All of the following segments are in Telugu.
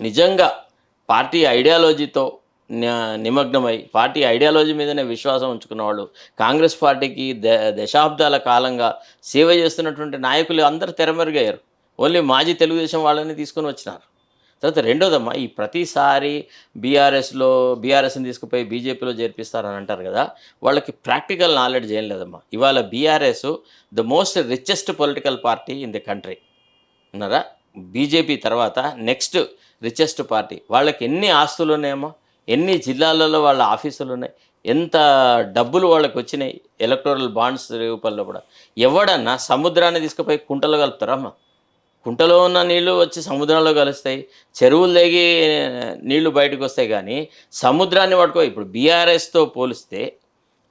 నిజంగా పార్టీ ఐడియాలజీతో నిమగ్నమై పార్టీ ఐడియాలజీ మీదనే విశ్వాసం ఉంచుకున్న వాళ్ళు, కాంగ్రెస్ పార్టీకి దశాబ్దాల కాలంగా సేవ చేస్తున్నటువంటి నాయకులు అందరూ తెరమరుగయ్యారు. ఓన్లీ మాజీ తెలుగుదేశం వాళ్ళని తీసుకొని వచ్చినారు. తర్వాత రెండోదమ్మా, ఈ ప్రతిసారి బీఆర్ఎస్ని తీసుకుపోయి బీజేపీలో చేర్పిస్తారని అంటారు కదా, వాళ్ళకి ప్రాక్టికల్ నాలెడ్జ్ ఏం లేదమ్మా. ఇవాళ BRS the most richest political party in the country. ఉన్నారా? బీజేపీ తర్వాత నెక్స్ట్ రిచెస్ట్ పార్టీ. వాళ్ళకి ఎన్ని ఆస్తులు ఉన్నాయేమో, ఎన్ని జిల్లాలలో వాళ్ళ ఆఫీసులు ఉన్నాయి, ఎంత డబ్బులు వాళ్ళకి వచ్చినాయి ఎలక్టోరల్ బాండ్స్ రూపంలో కూడా. ఎవడన్నా సముద్రాన్ని తీసుకుపోయి కుంటలో కలుపుతారమ్మా? కుంటలో ఉన్న నీళ్లు వచ్చి సముద్రంలో కలుస్తాయి, చెరువులు తెగి నీళ్లు బయటకు వస్తాయి. కానీ సముద్రాన్ని పట్టుకో. ఇప్పుడు బీఆర్ఎస్తో పోలిస్తే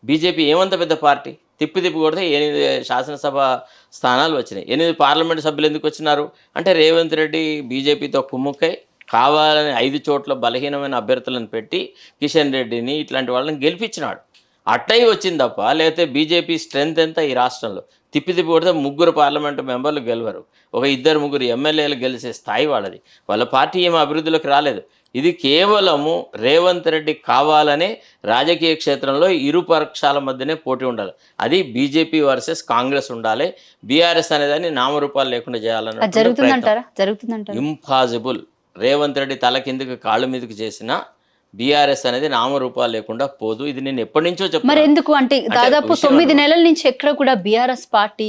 బీజేపీ ఏమంత పెద్ద పార్టీ? తిప్పి కొడితే 8 శాసనసభ స్థానాలు వచ్చినాయి. 8 పార్లమెంటు సభ్యులు ఎందుకు వచ్చినారు అంటే, రేవంత్ రెడ్డి బీజేపీతో కుమ్ముక్కై కావాలని 5 చోట్ల బలహీనమైన అభ్యర్థులను పెట్టి కిషన్ రెడ్డిని ఇట్లాంటి వాళ్ళని గెలిపించినాడు. అట్టయి వచ్చింది తప్ప, లేకపోతే బీజేపీ స్ట్రెంత్ ఎంత ఈ రాష్ట్రంలో? తిప్పి కొడితే 3 పార్లమెంటు మెంబర్లు గెలవరు, ఒక 2-3 ఎమ్మెల్యేలు గెలిచే స్థాయి వాళ్ళది. వాళ్ళ పార్టీ ఏమో అభివృద్ధిలోకి రాలేదు. ఇది కేవలము రేవంత్ రెడ్డి కావాలనే రాజకీయ క్షేత్రంలో ఇరు పక్షాల మధ్యనే పోటీ ఉండాలి. అది బీజేపీ వర్సెస్ కాంగ్రెస్ ఉండాలి. బీఆర్ఎస్ అనేదాన్ని నామరూపాలు లేకుండా చేయాలన్న ఇంపాసిబుల్. రేవంత్ రెడ్డి తల కిందకి కాళ్ళ మీదకి చేసిన బీఆర్ఎస్ అనేది నామరూపాలు లేకుండా పోదు. ఇది నేను ఎప్పటి నుంచో చెప్తాను. మరి ఎందుకు అంటే దాదాపు 9 నెలల నుంచి ఎక్కడ కూడా బీఆర్ఎస్ పార్టీ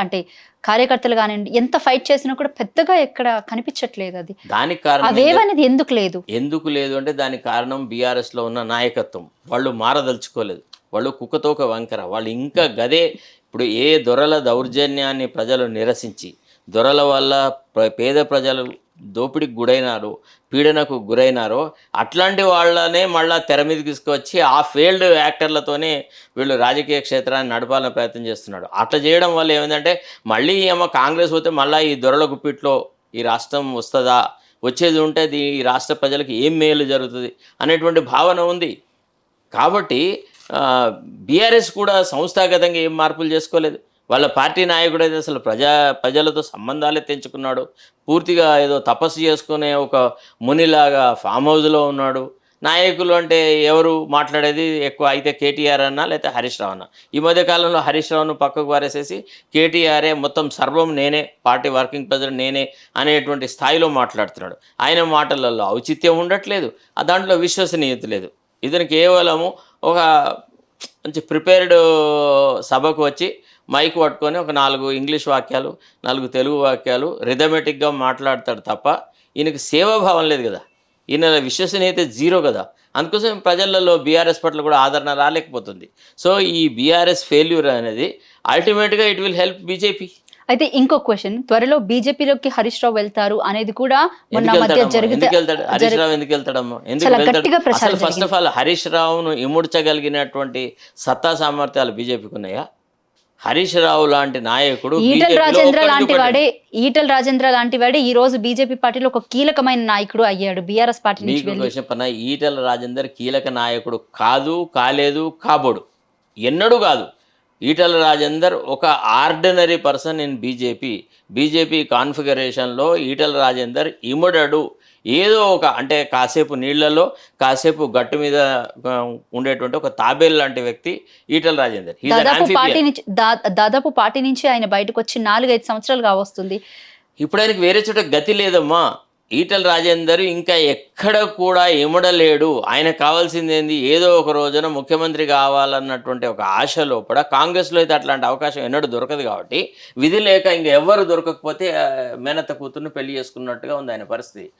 అంటే కార్యకర్తలు కానివ్వండి ఎంత ఫైట్ చేసినా కూడా పెద్దగా ఎక్కడ కనిపించట్లేదు. అది దానికి కారణం అవేవనేది ఎందుకు లేదు అంటే దానికి కారణం బీఆర్ఎస్ లో ఉన్న నాయకత్వం. వాళ్ళు మారదలుచుకోలేదు. వాళ్ళు కుక్కతోక వంకర. వాళ్ళు ఇంకా గదే. ఇప్పుడు ఏ దొరల దౌర్జన్యాన్ని ప్రజలు నిరసించి, దొరల వల్ల పేద ప్రజలు దోపిడికి గురైనారో, పీడనకు గురైనారో, అట్లాంటి వాళ్ళనే మళ్ళీ తెర మీదకి తీసుకువచ్చి ఆ ఫెయిల్డ్ యాక్టర్లతోనే వీళ్ళు రాజకీయ క్షేత్రాన్ని నడపాలని ప్రయత్నం చేస్తున్నాడు. అట్లా చేయడం వల్ల ఏమైందంటే, మళ్ళీ ఏమో కాంగ్రెస్ పోతే మళ్ళీ ఈ దొరల గుప్పిట్లో ఈ రాష్ట్రం వస్తుందా, వచ్చేది ఉంటే ఈ రాష్ట్ర ప్రజలకు ఏం మేలు జరుగుతుంది అనేటువంటి భావన ఉంది. కాబట్టి బీఆర్ఎస్ కూడా సంస్థాగతంగా ఏం మార్పులు చేసుకోలేదు. వాళ్ళ పార్టీ నాయకుడు అయితే అసలు ప్రజలతో సంబంధాలే తెంచుకున్నాడు. పూర్తిగా ఏదో తపస్సు చేసుకునే ఒక మునిలాగా ఫామ్ హౌస్లో ఉన్నాడు. నాయకులు అంటే ఎవరు మాట్లాడేది ఎక్కువ అయితే కేటీఆర్ అన్నా లేకపోతే హరీష్ రావు అన్న. ఈ మధ్యకాలంలో హరీష్ రావును పక్కకు పారేసేసి కేటీఆరే మొత్తం సర్వం నేనే, పార్టీ వర్కింగ్ ప్రెసిడెంట్ నేనే అనేటువంటి స్థాయిలో మాట్లాడుతున్నాడు. ఆయన మాటలలో ఔచిత్యం ఉండట్లేదు, దాంట్లో విశ్వసనీయత లేదు. ఇతను కేవలము ఒక మంచి ప్రిపేర్డ్ సభకు వచ్చి మైక్ పట్టుకొని ఒక 4 ఇంగ్లీష్ వాక్యాలు, 4 తెలుగు వాక్యాలు రిథమెటిక్గా మాట్లాడతాడు తప్ప ఈయనకి సేవాభావం లేదు కదా. ఈయన విశ్వసనీయత జీరో కదా. అందుకోసం ప్రజలలో బీఆర్ఎస్ పట్ల కూడా ఆదరణ రాలేకపోతుంది. సో ఈ బీఆర్ఎస్ ఫెయిల్యూర్ అనేది అల్టిమేట్గా ఇట్ విల్ హెల్ప్ బీజేపీ. అయితే ఇంకో క్వశ్చన్, త్వరలో బీజేపీలోకి హరీష్ రావు వెళ్తారు అనేది కూడా మొన్న మధ్య హరీష్ రావు ఎందుకు వెళ్తాడమ్మా? అసలు ఫస్ట్ ఆఫ్ ఆల్ హరీష్ రావును ఇముడ్చగలిగినటువంటి సత్తా సామర్థ్యాలు బీజేపీకి ఉన్నాయా? హరీష్ రావు లాంటి నాయకుడు, ఈటల రాజేంద్ర లాంటి వాడే ఈ రోజు బీజేపీ పార్టీలో ఒక కీలకమైన నాయకుడు అయ్యాడు. బీఆర్ఎస్ పార్టీ నుంచి ఈటల రాజేందర్ కీలక నాయకుడు కాదు, కాలేదు, కాబోడు, ఎన్నడూ కాదు. ఈటల రాజేందర్ ఒక ఆర్డినరీ పర్సన్ ఇన్ బీజేపీ కాన్ఫిగరేషన్లో ఈటల రాజేందర్ ఇముడడు. ఏదో ఒక అంటే కాసేపు నీళ్లలో, కాసేపు గట్టు మీద ఉండేటువంటి ఒక తాబేలు లాంటి వ్యక్తి ఈటల రాజేందర్. దాదాపు పార్టీ నుంచి ఆయన బయటకు వచ్చి 4-5 సంవత్సరాలు కావస్తుంది. ఇప్పుడు ఆయనకి వేరే చోట గతి లేదమ్మా. ఈటల రాజేందర్ ఇంకా ఎక్కడ కూడా ఇమడలేడు. ఆయన కావాల్సింది ఏంది? ఏదో ఒక రోజున ముఖ్యమంత్రి కావాలన్నటువంటి ఒక ఆశ లోపల. కాంగ్రెస్లో అయితే అట్లాంటి అవకాశం ఎన్నడూ దొరకదు కాబట్టి విధి లేక ఇంక ఎవ్వరు దొరకకపోతే మేనత్త కూతుర్ని పెళ్లి చేసుకున్నట్టుగా ఉంది ఆయన పరిస్థితి.